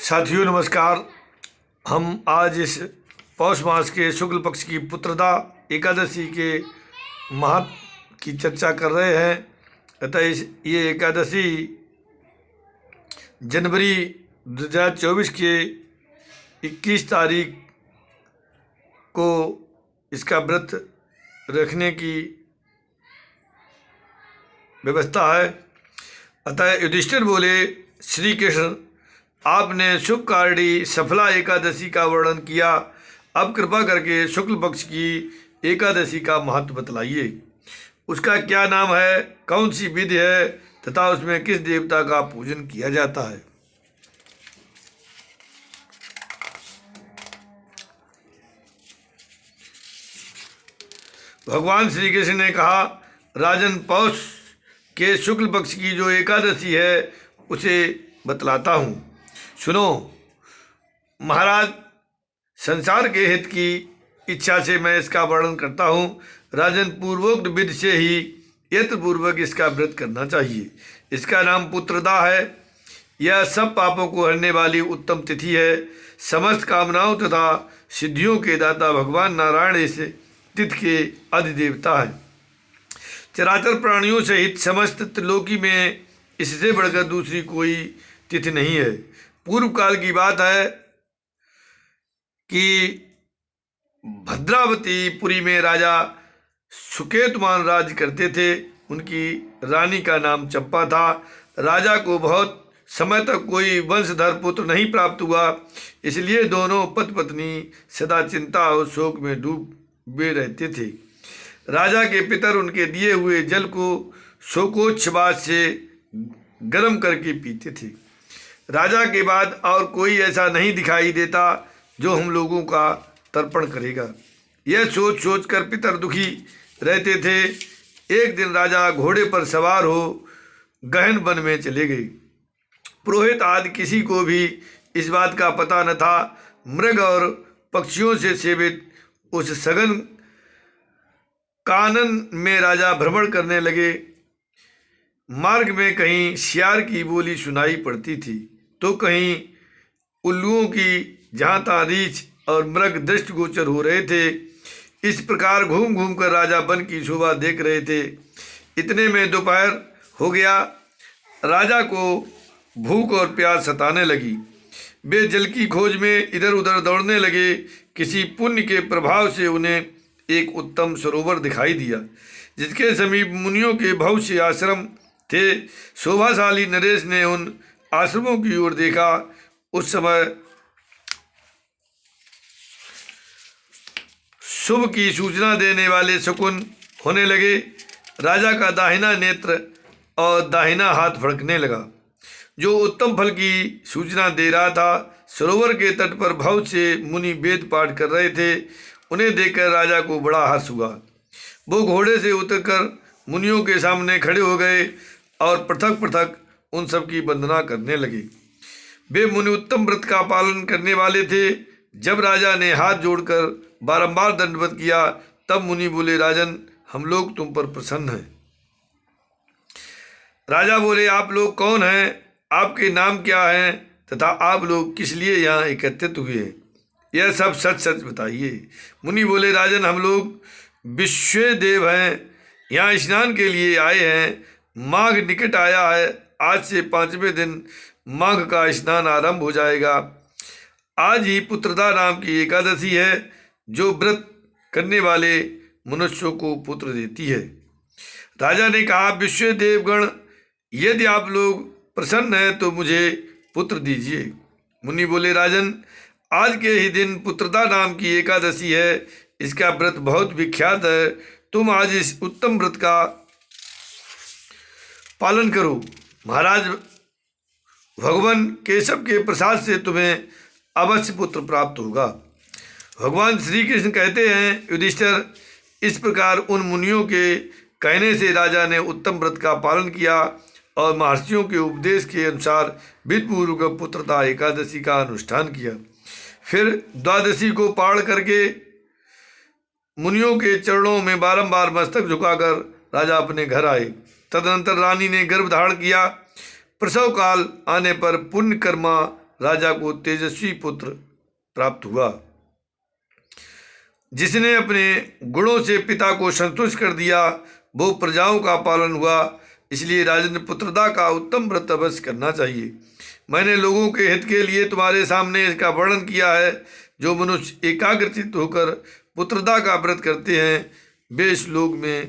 साथियों नमस्कार। हम आज इस पौष मास के शुक्ल पक्ष की पुत्रदा एकादशी के महत्व की चर्चा कर रहे हैं। अतः ये एकादशी जनवरी 2024 के 21 तारीख को इसका व्रत रखने की व्यवस्था है। अतः युधिष्ठिर बोले, श्री कृष्ण, आपने शुभकारिणी सफला एकादशी का वर्णन किया। अब कृपा करके शुक्ल पक्ष की एकादशी का महत्व बतलाइए। उसका क्या नाम है, कौन सी विधि है तथा उसमें किस देवता का पूजन किया जाता है। भगवान श्री कृष्ण ने कहा, राजन, पौष के शुक्ल पक्ष की जो एकादशी है उसे बतलाता हूँ, सुनो। महाराज, संसार के हित की इच्छा से मैं इसका वर्णन करता हूँ। राजन, पूर्वोक्त विधि से ही यत्न पूर्वक इसका व्रत करना चाहिए। इसका नाम पुत्रदा है। यह सब पापों को हरने वाली उत्तम तिथि है। समस्त कामनाओं तथा सिद्धियों के दाता भगवान नारायण इस तिथि के अधिदेवता है। चराचर प्राणियों सहित समस्त त्रिलोकी में इससे बढ़कर दूसरी कोई तिथि नहीं है। पूर्व काल की बात है कि भद्रावती पुरी में राजा सुकेतुमान राज्य करते थे। उनकी रानी का नाम चंपा था। राजा को बहुत समय तक कोई वंशधर पुत्र नहीं प्राप्त हुआ, इसलिए दोनों पति पत्नी सदा चिंता और शोक में डूबे रहते थे। राजा के पितर उनके दिए हुए जल को शोकोच्छ्वास से गर्म करके पीते थे। राजा के बाद और कोई ऐसा नहीं दिखाई देता जो हम लोगों का तर्पण करेगा। यह सोच सोच कर पितर दुखी रहते थे। एक दिन राजा घोड़े पर सवार हो गहन वन में चले गए। पुरोहित आदि किसी को भी इस बात का पता न था। मृग और पक्षियों से सेवित उस सघन कानन में राजा भ्रमण करने लगे। मार्ग में कहीं सियार की बोली सुनाई पड़ती थी तो कहीं उल्लुओं की जहाँ तहाँ रीछ और मृग दृष्टिगोचर हो रहे थे। इस प्रकार घूम घूम कर राजा वन की शोभा देख रहे थे। इतने में दोपहर हो गया। राजा को भूख और प्यास सताने लगी। वे जल की खोज में इधर उधर दौड़ने लगे। किसी पुण्य के प्रभाव से उन्हें एक उत्तम सरोवर दिखाई दिया, जिसके समीप मुनियों के बहुत से आश्रम थे। शोभाशाली नरेश ने उन आश्रमों की ओर देखा। उस समय शुभ की सूचना देने वाले शकुन होने लगे। राजा का दाहिना नेत्र और दाहिना हाथ फड़कने लगा, जो उत्तम फल की सूचना दे रहा था। सरोवर के तट पर बहुत से मुनि वेद पाठ कर रहे थे। उन्हें देखकर राजा को बड़ा हर्ष हुआ। वो घोड़े से उतरकर मुनियों के सामने खड़े हो गए और पृथक पृथक उन सब की वंदना करने लगे। वे मुनि उत्तम व्रत का पालन करने वाले थे। जब राजा ने हाथ जोड़कर बारंबार दंडवत किया, तब मुनि बोले, राजन, हम लोग तुम पर प्रसन्न हैं। राजा बोले, आप लोग कौन हैं, आपके नाम क्या हैं तथा आप लोग किस लिए यहाँ एकत्रित हुए हैं, यह सब सच सच बताइए। मुनि बोले, राजन, हम लोग विश्व देव हैं, यहाँ स्नान के लिए आए हैं। माघ निकट आया है। आज से 5वें दिन माघ का स्नान आरंभ हो जाएगा। आज ही पुत्रदा नाम की एकादशी है, जो व्रत करने वाले मनुष्यों को पुत्र देती है। राजा ने कहा, विश्व देवगण, यदि आप लोग प्रसन्न हैं तो मुझे पुत्र दीजिए। मुनि बोले, राजन, आज के ही दिन पुत्रदा नाम की एकादशी है। इसका व्रत बहुत विख्यात है। तुम आज इस उत्तम व्रत का पालन करो। महाराज, भगवान केशव के प्रसाद से तुम्हें अवश्य पुत्र प्राप्त होगा। भगवान श्री कृष्ण कहते हैं, युधिष्ठिर, इस प्रकार उन मुनियों के कहने से राजा ने उत्तम व्रत का पालन किया और महर्षियों के उपदेश के अनुसार विधिपूर्वक पुत्रदा एकादशी का अनुष्ठान किया। फिर द्वादशी को पार करके मुनियों के चरणों में बारंबार मस्तक झुकाकर राजा अपने घर आए। तदनंतर रानी ने गर्भ धारण किया। प्रसव काल आने पर पुण्यकर्मा राजा को तेजस्वी पुत्र प्राप्त हुआ। जिसने अपने गुणों से पिता को संतुष्ट कर दिया, वो प्रजाओं का पालन हुआ। इसलिए राजन पुत्रदा का उत्तम व्रत अवश्य करना चाहिए। मैंने लोगों के हित के लिए तुम्हारे सामने इसका वर्णन किया है। जो मनुष्य एकाग्रचित्त होकर पुत्रदा का व्रत करते हैं, वे इस लोक में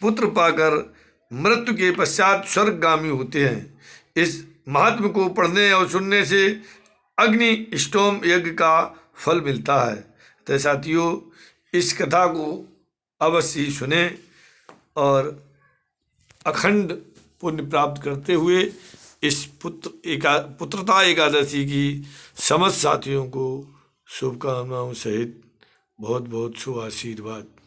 पुत्र पाकर मृत्यु के पश्चात स्वर्गगामी होते हैं। इस महात्म को पढ़ने और सुनने से अग्नि स्टोम यज्ञ का फल मिलता है। तो साथियों, इस कथा को अवश्य ही सुने और अखंड पुण्य प्राप्त करते हुए इस पुत्रदा एकादशी की समस्त साथियों को शुभकामनाओं सहित बहुत बहुत शुभ आशीर्वाद।